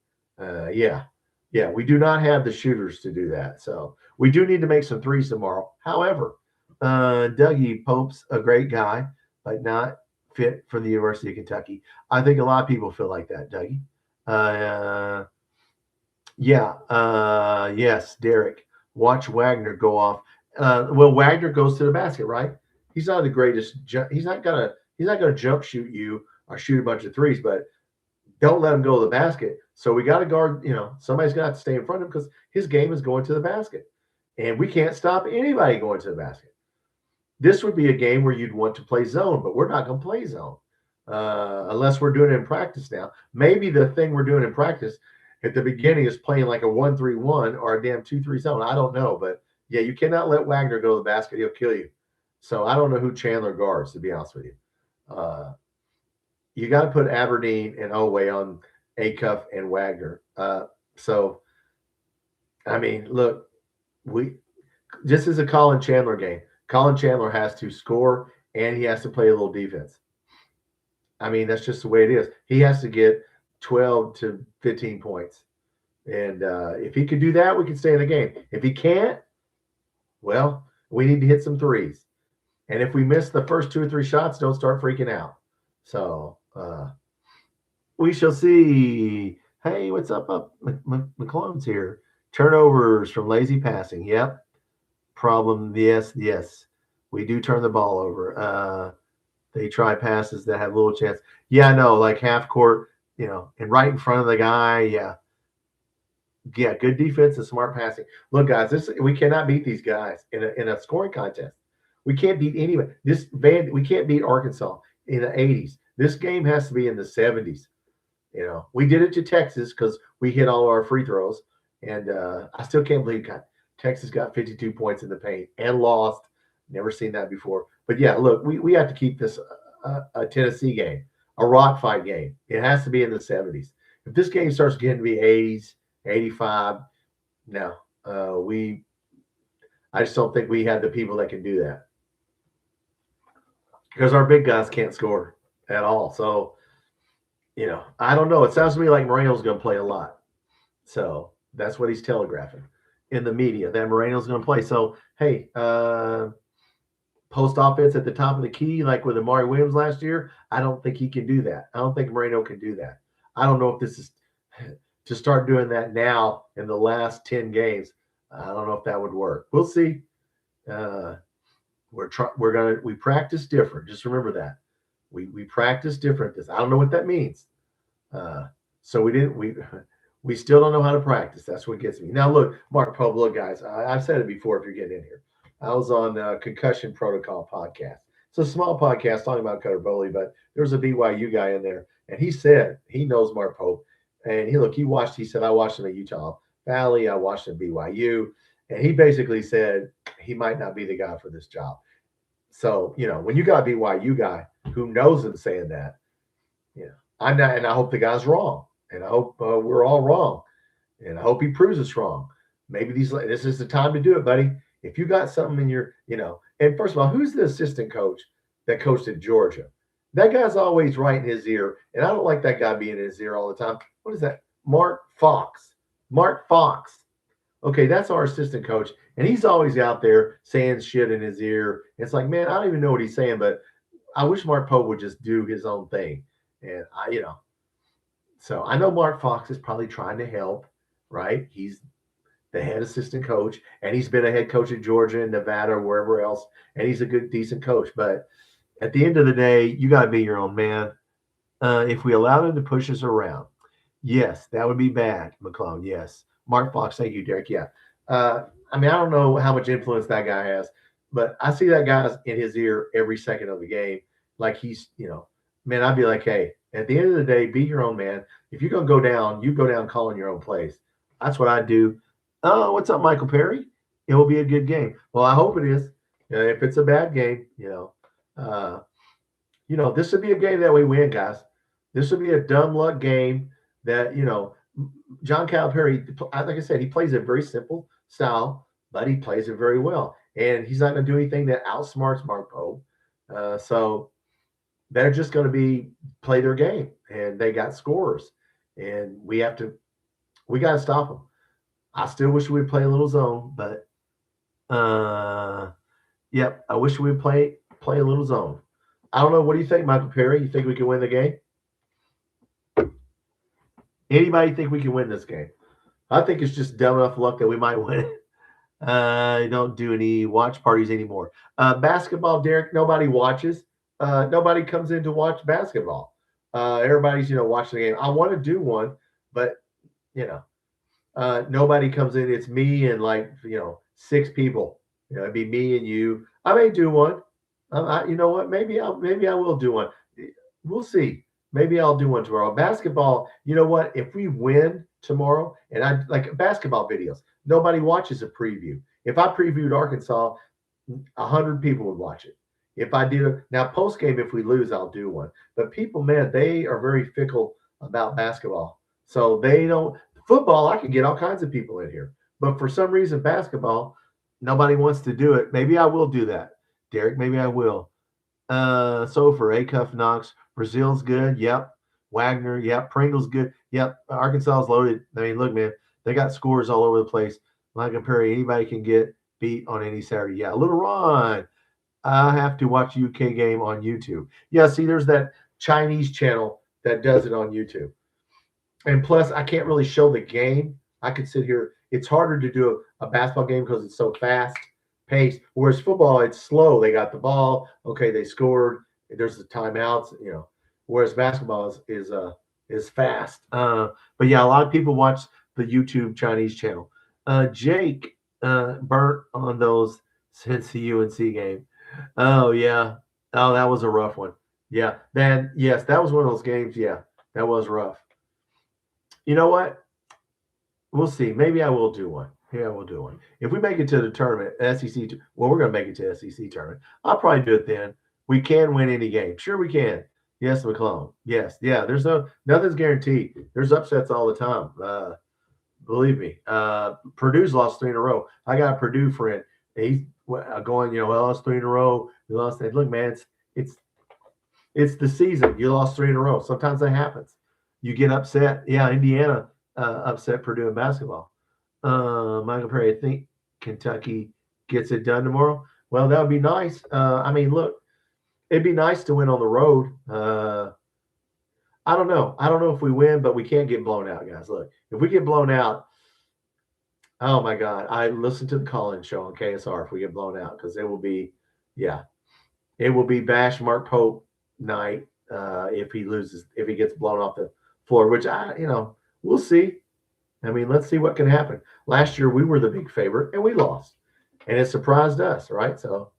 Yeah. We do not have the shooters to do that. So we do need to make some threes tomorrow. However, Dougie Pope's a great guy, but not fit for the University of Kentucky. I think a lot of people feel like that, Dougie. Yes, Derek. Watch Wagner go off. Well, Wagner goes to the basket, right? He's not the greatest. He's not gonna jump shoot you or shoot a bunch of threes, but don't let him go to the basket. So we got to guard. Somebody's got to stay in front of him because his game is going to the basket, and we can't stop anybody going to the basket. This would be a game where you'd want to play zone, but we're not going to play zone unless we're doing it in practice now. Maybe the thing we're doing in practice at the beginning is playing like a 1-3-1 or a damn 2-3 zone. I don't know, but yeah, you cannot let Wagner go to the basket. He'll kill you. So I don't know who Chandler guards, to be honest with you. You got to put Aberdeen and Oway on A-Cuff and Wagner. So, I mean, look, this is a Colin Chandler game. Colin Chandler has to score and he has to play a little defense. I mean, that's just the way it is. He has to get 12 to 15 points. And if he could do that, we can stay in the game. If he can't, well, we need to hit some threes. And if we miss the first 2 or 3 shots, don't start freaking out. So we shall see. Hey, what's up? McClellan's here. Turnovers from lazy passing. Yep. Problem. Yes. We do turn the ball over. They try passes that have little chance. Yeah, I know, like half court, and right in front of the guy. Yeah. Good defense and smart passing. Look, guys, we cannot beat these guys in a scoring contest. We can't beat anyone. We can't beat Arkansas in the 80s. This game has to be in the 70s. We did it to Texas because we hit all our free throws, and I still can't believe Texas got 52 points in the paint and lost. Never seen that before. But yeah, look, we have to keep this a Tennessee game. a rock fight game. It has to be in the 70s. If this game starts getting to be 80s, 85, no, I just don't think we have the people that can do that because our big guys can't score at all. So, I don't know. It sounds to me like Moreno's going to play a lot. So that's what he's telegraphing in the media, that Moreno's going to play. So, hey, post offense at the top of the key, like with Amari Williams last year, I don't think he can do that. I don't think Moreno can do that. I don't know if this is to start doing that now in the last 10 games. I don't know if that would work. We'll see. We practice different. Just remember that. We practice different. I don't know what that means. So we still don't know how to practice. That's what gets me. Now look, Mark Pope, look, guys, I've said it before if you're getting in here. I was on Concussion Protocol podcast. It's a small podcast talking about Cutter Bowley, but there was a BYU guy in there, and he said he knows Mark Pope. And he said, I watched him at Utah Valley. I watched him at BYU. And he basically said he might not be the guy for this job. So, when you got a BYU guy who knows him saying that, I'm not, and I hope the guy's wrong. And I hope we're all wrong. And I hope he proves us wrong. Maybe this is the time to do it, buddy. If you got something in your, and first of all, who's the assistant coach that coached at Georgia? That guy's always right in his ear. And I don't like that guy being in his ear all the time. What is that? Mark Fox. Mark Fox. Okay, that's our assistant coach. And he's always out there saying shit in his ear. It's like, man, I don't even know what he's saying, but I wish Mark Pope would just do his own thing. And so I know Mark Fox is probably trying to help, right? He's the head assistant coach, and he's been a head coach at Georgia and Nevada or wherever else, and he's a good, decent coach. But at the end of the day, you got to be your own man. If we allow them to push us around, yes, that would be bad, McClone. Yes. Mark Fox, thank you, Derek. Yeah. I don't know how much influence that guy has, but I see that guy in his ear every second of the game. Like he's, man, I'd be like, hey, at the end of the day, be your own man. If you're going to go down, you go down calling your own plays. That's what I do. Oh, what's up, Michael Perry? It will be a good game. Well, I hope it is. If it's a bad game, this would be a game that we win, guys. This would be a dumb luck game that, John Calipari, like I said, he plays a very simple style, but he plays it very well. And he's not going to do anything that outsmarts Mark Pope. So they're just going to play their game, and they got scores. And we got to stop them. I still wish we'd play a little zone, but yep, I wish we'd play a little zone. I don't know. What do you think, Michael Perry? You think we can win the game? Anybody think we can win this game? I think it's just dumb enough luck that we might win it. Don't do any watch parties anymore. Basketball, Derek, nobody watches. Nobody comes in to watch basketball. Everybody's, watching the game. I want to do one, but, nobody comes in. It's me and 6 people. It'd be me and you. I may do one. You know what? Maybe I will do one. We'll see. Maybe I'll do one tomorrow. Basketball, you know what? If we win tomorrow, and I like basketball videos, nobody watches a preview. If I previewed Arkansas, 100 people would watch it. If I did now post game, if we lose, I'll do one. But people, man, they are very fickle about basketball. So they don't. Football, I can get all kinds of people in here. But for some reason, basketball, nobody wants to do it. Maybe I will do that, Derek. Maybe I will. So for Acuff, Knox, Brazil's good. Yep. Wagner. Yep. Pringle's good. Yep. Arkansas's loaded. I mean, look, man, they got scores all over the place. Like Perry, anybody can get beat on any Saturday. Yeah. Little Ron. I have to watch UK game on YouTube. Yeah. See, there's that Chinese channel that does it on YouTube. And plus, I can't really show the game. I could sit here. It's harder to do a basketball game because it's so fast paced. Whereas football, it's slow. They got the ball. Okay, they scored. There's the timeouts. Whereas basketball is fast. But yeah, a lot of people watch the YouTube Chinese channel. Jake burnt on those since the UNC game. Oh yeah. Oh, that was a rough one. Yeah. Then yes, that was one of those games. Yeah, that was rough. You know what? We'll see. Maybe I will do one. Yeah, we'll do one. If we make it to the tournament, SEC, well, we're going to make it to SEC tournament. I'll probably do it then. We can win any game. Sure, we can. Yes, McClellan. Yes, yeah. There's nothing's guaranteed. There's upsets all the time. Believe me. Purdue's lost 3 in a row. I got a Purdue friend. He's going, well, lost 3 in a row. We lost. Look, man, it's the season. You lost 3 in a row. Sometimes that happens. You get upset. Yeah, Indiana upset Purdue in basketball. Michael Perry, I think Kentucky gets it done tomorrow. Well, that would be nice. I mean, look, it'd be nice to win on the road. I don't know. I don't know if we win, but we can't get blown out, guys. Look, if we get blown out, oh my God, I listened to the call-in show on KSR if we get blown out because it will be, yeah, it will be bash Mark Pope night if he loses, if he gets blown off the floor, which we'll see. I mean, let's see what can happen. Last year we were the big favorite and we lost, and it surprised us, right? So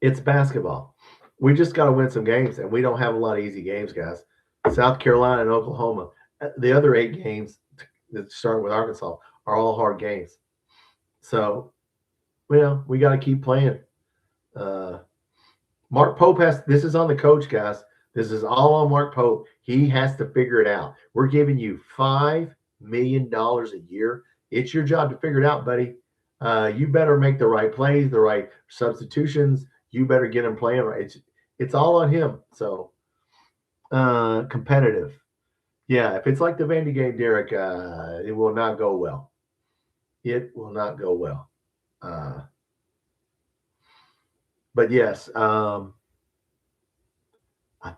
it's basketball. We just got to win some games, and we don't have a lot of easy games, guys. South Carolina and Oklahoma, the other 8 games that start with Arkansas are all hard games. So, we got to keep playing. Mark Pope this is on the coach, guys. This is all on Mark Pope. He has to figure it out. We're giving you $5 million a year. It's your job to figure it out, buddy. You better make the right plays, the right substitutions. You better get him playing right. It's all on him. So, competitive. Yeah, if it's like the Vandy game, Derek, it will not go well. It will not go well. But yes, I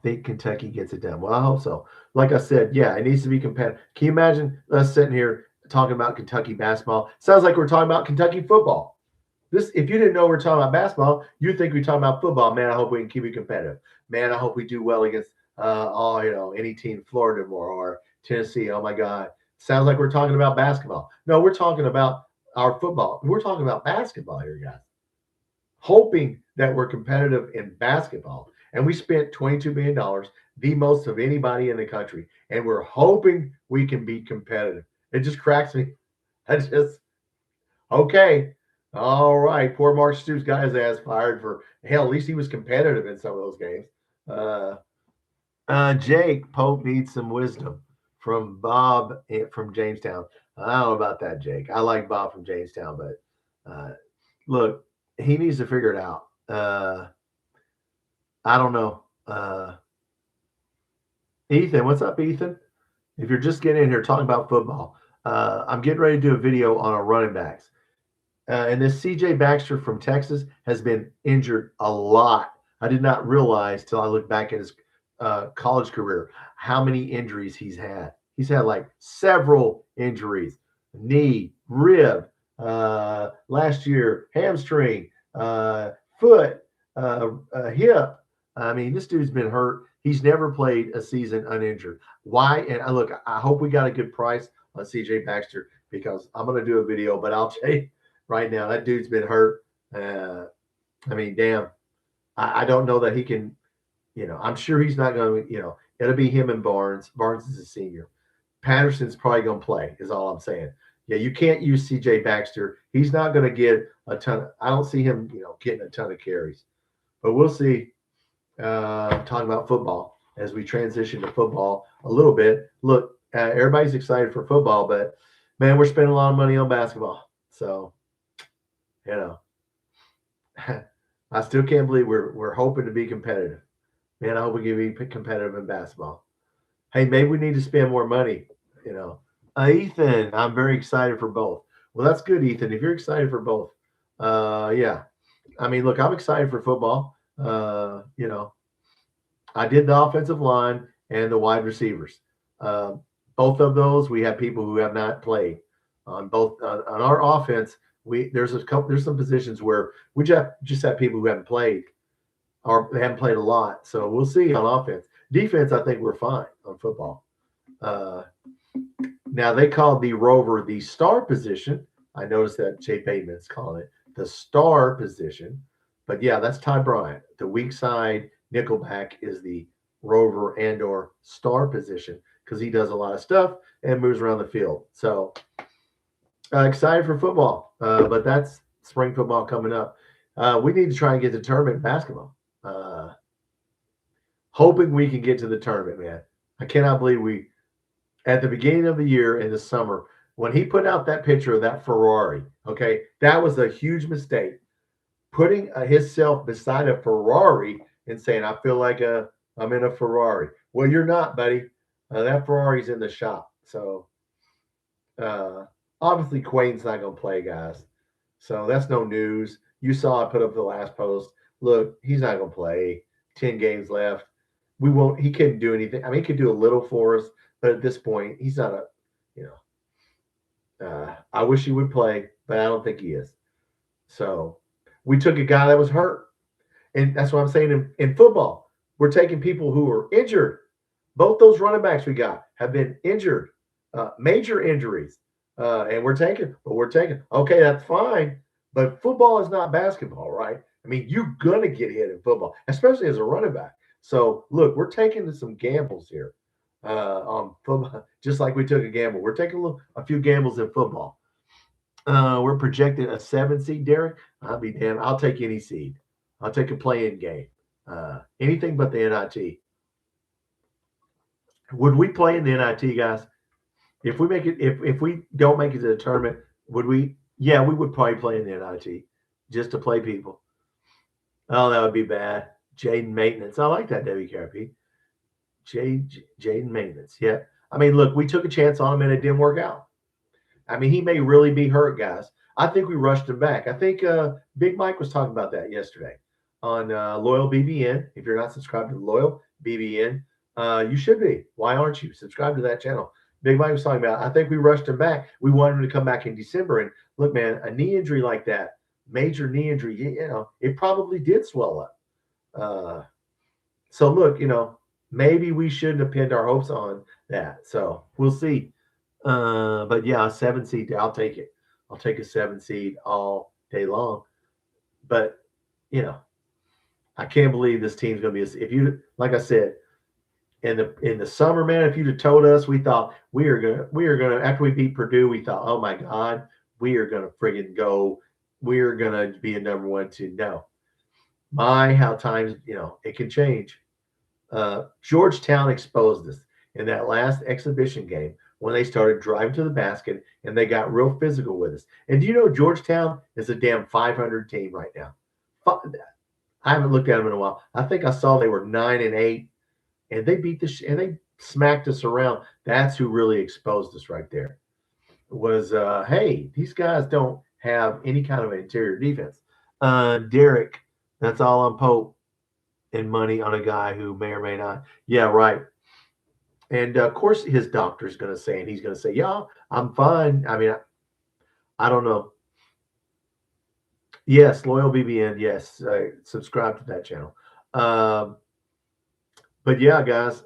think Kentucky gets it done. Well, I hope so. Like I said, yeah, it needs to be competitive. Can you imagine us sitting here talking about Kentucky basketball? Sounds like we're talking about Kentucky football. If you didn't know we're talking about basketball, you'd think we're talking about football. Man, I hope we can keep it competitive. Man, I hope we do well against any team, Florida or Tennessee. Oh my God, sounds like we're talking about basketball. No, we're talking about our football. We're talking about basketball here, guys. Hoping that we're competitive in basketball, and we spent $22 million, the most of anybody in the country, and we're hoping we can be competitive. It just cracks me. Okay. All right. Poor Mark Stoops got his ass fired for hell. At least he was competitive in some of those games. Jake Pope needs some wisdom from Bob from Jamestown. I don't know about that, Jake. I like Bob from Jamestown, but look, he needs to figure it out. I don't know. Ethan, what's up, Ethan? If you're just getting in here talking about football, I'm getting ready to do a video on our running backs. And this CJ Baxter from Texas has been injured a lot. I did not realize till I looked back at his college career how many injuries he's had. He's had like several injuries: knee, rib, last year, hamstring, foot, hip. I mean, this dude's been hurt. He's never played a season uninjured. Why? And look, I hope we got a good price on CJ Baxter because I'm going to do a video, but I'll tell you right now, that dude's been hurt. I mean, damn. I don't know that he can, I'm sure he's not going to, it'll be him and Barnes. Barnes is a senior. Patterson's probably going to play, is all I'm saying. Yeah, you can't use CJ Baxter. He's not going to get a ton. I don't see him, getting a ton of carries. But we'll see. Talking about football as we transition to football a little bit. Look, everybody's excited for football, but man, we're spending a lot of money on basketball. So, I still can't believe we're hoping to be competitive. Man, I hope we can be competitive in basketball. Hey, maybe we need to spend more money. Ethan, I'm very excited for both. Well, that's good, Ethan. If you're excited for both, yeah. I mean, look, I'm excited for football. I did the offensive line and the wide receivers. Both of those, we have people who have not played. On both on our offense, there's some positions where we just have people who haven't played or they haven't played a lot. So we'll see on offense. Defense, I think we're fine on football. Now they called the rover the star position. I noticed that Jay Bateman's calling it the star position. But yeah, that's Ty Bryant. The weak side nickelback is the rover and or star position because he does a lot of stuff and moves around the field. So excited for football, but that's spring football coming up. We need to try and get to tournament basketball. hoping we can get to the tournament, man. I cannot believe we, at the beginning of the year in the summer, when he put out that picture of that Ferrari, okay, that was a huge mistake. Putting himself beside a Ferrari and saying, I feel like I'm in a Ferrari. Well, you're not, buddy. That Ferrari's in the shop. So uh, obviously, Quain's not going to play, guys. So that's no news. You saw I put up the last post. Look, he's not going to play. 10 games left. We won't. He couldn't do anything. I mean, he could do a little for us, but at this point, he's not a. You know, I wish he would play, but I don't think he is. So we took a guy that was hurt, and that's what I'm saying in football. We're taking people who are injured. Both those running backs we got have been injured, major injuries, and we're taking. Okay, that's fine, but football is not basketball, right? I mean, you're gonna get hit in football, especially as a running back. So look, we're taking some gambles here on football, just like we took a gamble. We're taking a few gambles in football. We're projected a 7 seed, Derek. I'll be damned. I'll take any seed. I'll take a play-in game. Anything but the NIT. Would we play in the NIT, guys? If we make it, if we don't make it to the tournament, would we? Yeah, we would probably play in the NIT just to play people. Oh, that would be bad. Jaden Maintenance. I like that, WKRP. Jaden Maintenance. Yeah. I mean, look, we took a chance on him and it didn't work out. I mean, he may really be hurt, guys. I think we rushed him back. I think Big Mike was talking about that yesterday on Loyal BBN. If you're not subscribed to Loyal BBN, you should be. Why aren't you? Subscribe to that channel. Big Mike was talking about, I think we rushed him back. We wanted him to come back in December. And look, man, a knee injury like that, major knee injury, you know, it probably did swell up. So look, you know, maybe we shouldn't have pinned our hopes on that. So we'll see. But yeah, a 7 seed, I'll take it. I'll take a 7 seed all day long. But you know, I can't believe this team's gonna be. If you, like I said, in the summer, man, if you'd have told us, we thought we are gonna after we beat Purdue, we thought, oh my God, we are gonna friggin' go. We are gonna be a number 1, 2. No, my how times, you know, it can change. Georgetown exposed us in that last exhibition game when they started driving to the basket and they got real physical with us. And do you know Georgetown is a damn 500 team right now? I haven't looked at them in a while. I think I saw they were 9-8, and they beat and they smacked us around. That's who really exposed us right there. Was hey, these guys don't have any kind of interior defense. Derek, that's all on Pope and money on a guy who may or may not. Yeah, right. And of course, his doctor's going to say, and he's going to say, yeah, I'm fine. I mean, I don't know. Yes, Loyal BBN. Yes, subscribe to that channel. But yeah, guys,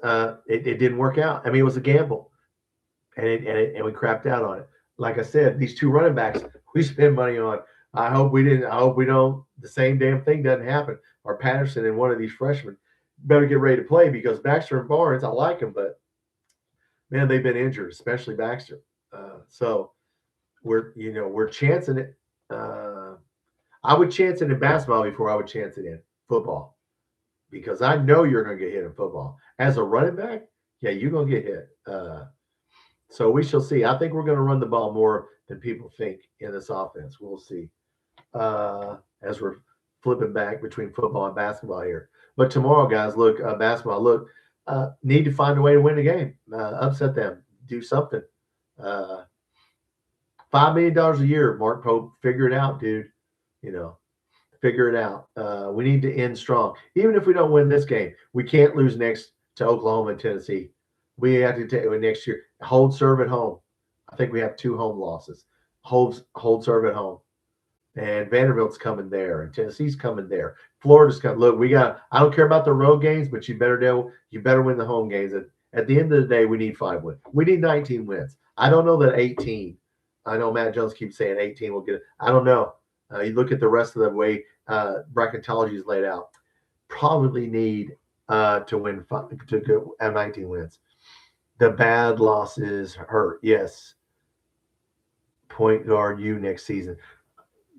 it didn't work out. I mean, it was a gamble, and we crapped out on it. Like I said, these two running backs we spend money on. I hope we didn't. I hope we don't. The same damn thing doesn't happen. Or Patterson and one of these freshmen better get ready to play, because Baxter and Barnes, I like them, but man, they've been injured, especially Baxter. So we're chancing it. I would chance it in basketball before I would chance it in football, because I know you're going to get hit in football. As a running back, yeah, you're going to get hit. So we shall see. I think we're going to run the ball more than people think in this offense. We'll see as we're flipping back between football and basketball here. But tomorrow, guys, look, basketball, look, need to find a way to win the game, upset them, do something. $5 million a year, Mark Pope, figure it out, dude. You know, figure it out. We need to end strong. Even if we don't win this game, we can't lose next to Oklahoma and Tennessee. We have to take it next year. Hold serve at home. I think we have 2 home losses. Hold serve at home. And Vanderbilt's coming there, and Tennessee's coming there. Florida's coming. Look, I don't care about the road games, but you better win the home games. At the end of the day, we need 5 wins. We need 19 wins. I don't know that 18. I know Matt Jones keeps saying 18 will get it. I don't know. You look at the rest of the way bracketology is laid out. Probably need to win to go have 19 wins. The bad losses hurt. Yes. Point guard you next season.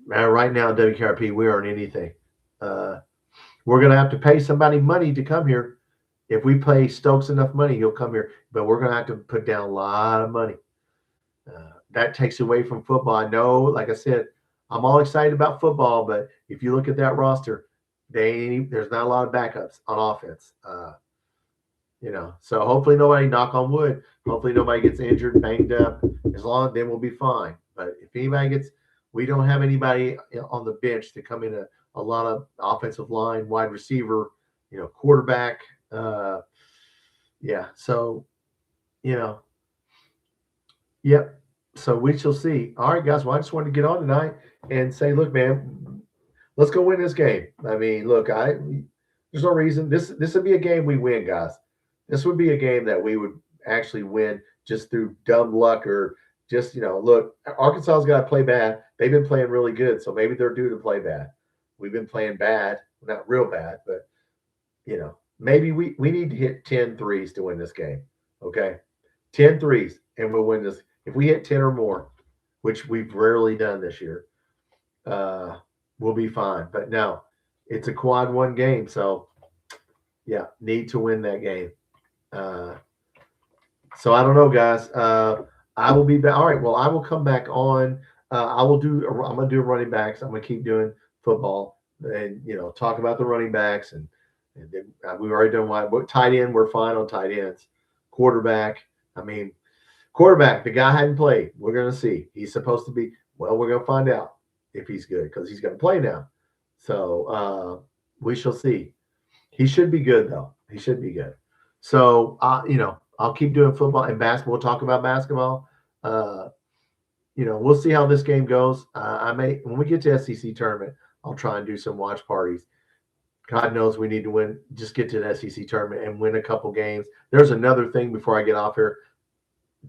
Right now, WKRP, we aren't anything. We're going to have to pay somebody money to come here. If we pay Stokes enough money, he'll come here. But we're going to have to put down a lot of money. That takes away from football. I know, like I said, I'm all excited about football, but if you look at that roster, there's not a lot of backups on offense. So hopefully nobody, knock on wood, hopefully nobody gets injured, banged up. As long as then we'll be fine. But if anybody gets, we don't have anybody on the bench to come in a lot of offensive line, wide receiver, quarterback. So, yep. So we shall see. All right, guys. Well, I just wanted to get on tonight and say, look, man, let's go win this game. I mean, look, there's no reason. This would be a game we win, guys. This would be a game that we would actually win just through dumb luck or just, look, Arkansas's got to play bad. They've been playing really good, so maybe they're due to play bad. We've been playing bad, not real bad, but, maybe we need to hit 10 threes to win this game, okay? 10 threes, and we'll win this. If we hit 10 or more, which we've rarely done this year, we'll be fine. But no, it's a quad one game, so, need to win that game. So I don't know, guys. I will be back. All right. Well, I will come back on. I'm going to do running backs. I'm going to keep doing football and, talk about the running backs. And then we've already done tight end. We're fine on tight ends. Quarterback. The guy hadn't played. We're going to see. He's supposed to be, we're going to find out if he's good because he's going to play now. So we shall see. He should be good, though. He should be good. So, I'll keep doing football and basketball. We'll talk about basketball. We'll see how this game goes. When we get to SEC tournament, I'll try and do some watch parties. God knows we need to win. Just get to the SEC tournament and win a couple games. There's another thing before I get off here.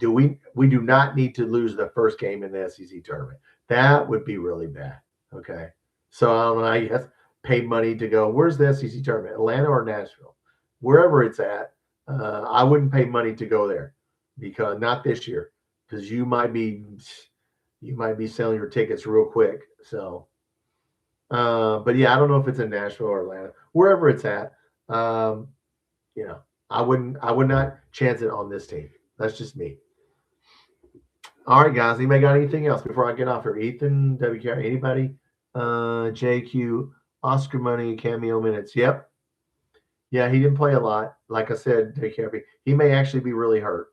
We do not need to lose the first game in the SEC tournament. That would be really bad. Okay. So I don't know. I guess pay money to go. Where's the SEC tournament? Atlanta or Nashville? Wherever it's at. I wouldn't pay money to go there because not this year because you might be selling your tickets real quick. So, but yeah, I don't know if it's in Nashville or Atlanta, wherever it's at. I would not chance it on this team. That's just me. All right, guys. Anybody got anything else before I get off here? Ethan, WK, anybody? JQ, Oscar Money, cameo minutes. Yep. Yeah, he didn't play a lot. Like I said, he may actually be really hurt.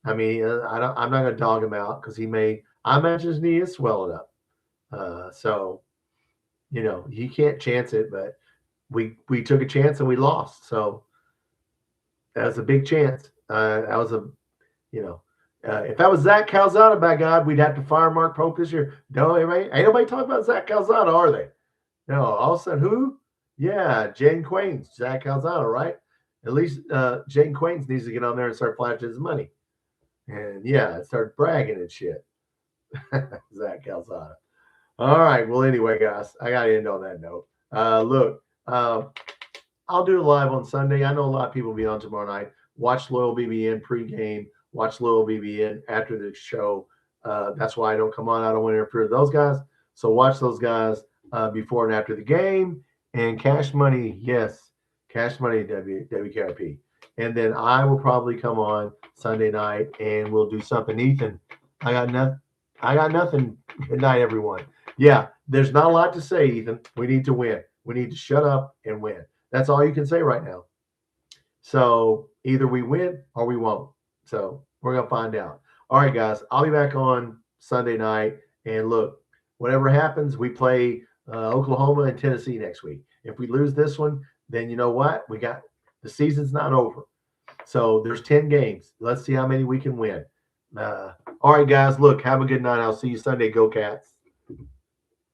I'm not going to dog him out because I imagine his knee is swelling up. So, he can't chance it, but we took a chance and we lost. So that was a big chance. If that was Zach Calzada, by God, we'd have to fire Mark Pope this year. No, ain't nobody talking about Zach Calzada, are they? No, all of a sudden, who? Yeah, Jaden Quains, Zach Calzada, right? At least Jaden Quains needs to get on there and start flashing his money. And, start bragging and shit. Zach Calzada. All right. Well, anyway, guys, I got to end on that note. Look, I'll do it live on Sunday. I know a lot of people will be on tomorrow night. Watch Loyal BBN pregame. Watch Loyal BBN after the show. That's why I don't come on. I don't want to interfere with those guys. So watch those guys before and after the game. And Cash Money, yes, Cash Money WKRP. And then I will probably come on Sunday night and we'll do something. Ethan, I got nothing. Good night, everyone. Yeah, there's not a lot to say, Ethan. We need to win. We need to shut up and win. That's all you can say right now. So either we win or we won't. So we're going to find out. All right, guys, I'll be back on Sunday night. And look, whatever happens, we play Oklahoma and Tennessee next week. If we lose this one, then you know what? The season's not over. So there's 10 games. Let's see how many we can win. All right, guys, look, have a good night. I'll see you Sunday. Go Cats.